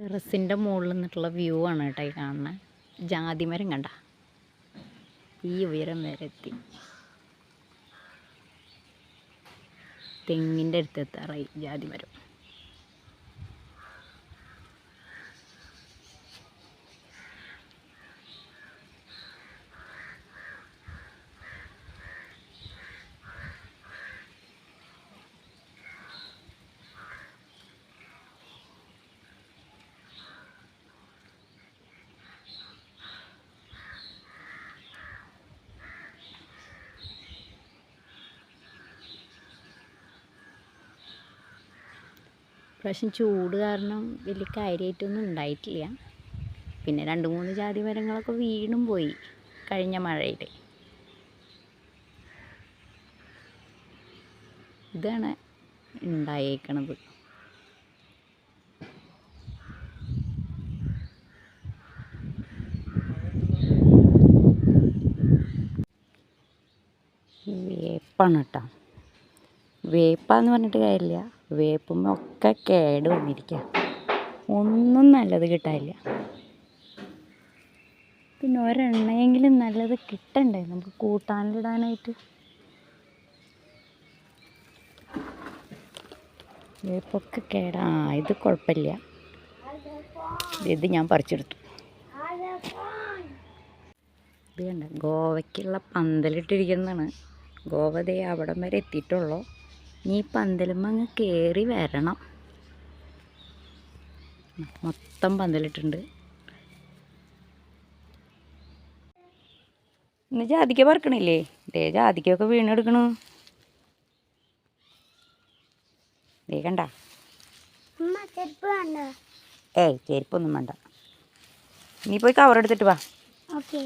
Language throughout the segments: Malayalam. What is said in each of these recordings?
ടെറസിൻ്റെ മുകളിൽ നിന്നിട്ടുള്ള വ്യൂ ആണ് കേട്ടോ ഈ കാണുന്നത്. ജാതിമരം കണ്ട ഈ ഉയരം വരെ എത്തി. തെങ്ങിൻ്റെ അടുത്ത് എത്താറായി ജാതിമരം. പ്രാവശ്യം ചൂട് കാരണം വലിയ കാര്യമായിട്ടൊന്നും ഉണ്ടായിട്ടില്ല. പിന്നെ 2-3 ജാതി മരങ്ങളൊക്കെ വീണും പോയി കഴിഞ്ഞ മഴയിൽ. ഇതാണ് ഉണ്ടായേക്കണത്. വേപ്പാണ് കേട്ടോ. വേപ്പാന്ന് പറഞ്ഞിട്ട് കാര്യമില്ല, വേപ്പുമ്മ ഒക്കെ കേട് വന്നിരിക്കുക. ഒന്നും നല്ലത് കിട്ടാനില്ല. പിന്നെ ഒരെണ്ണമെങ്കിലും നല്ലത് കിട്ടണ്ടേ നമുക്ക് കൂട്ടാനിടാനായിട്ട്. വേപ്പൊക്കെ കേടാ. ഇത് കുഴപ്പമില്ല, ഇത് ഞാൻ പറിച്ചെടുത്തു. ഇത് കണ്ട ഗോവയ്ക്കുള്ള പന്തലിട്ടിരിക്കുന്നതാണ്. ഗോവ ദേ അവിടം വരെ എത്തിയിട്ടുള്ളൂ. ഇനി പന്തലുമ്മ അങ്ങ് കയറി വരണം. മൊത്തം പന്തലിട്ടുണ്ട്. ഇന്ന് ജാതിക്ക പറിക്കണില്ലേ? ദേ ജാതിക്കൊക്കെ വീണെടുക്കണു. ദേ കണ്ട. ഏയ് ചെരുപ്പൊന്നും വേണ്ട, നീ പോയി കവറെടുത്തിട്ട് വാ. ഓക്കെ.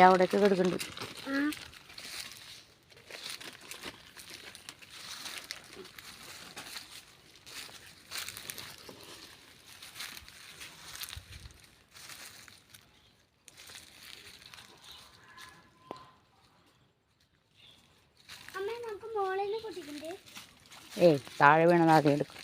അവിടെയൊക്കെ കിടക്കുന്നുണ്ട്. ഏയ് താഴെ വീണത് ആദ്യം എടുക്കും.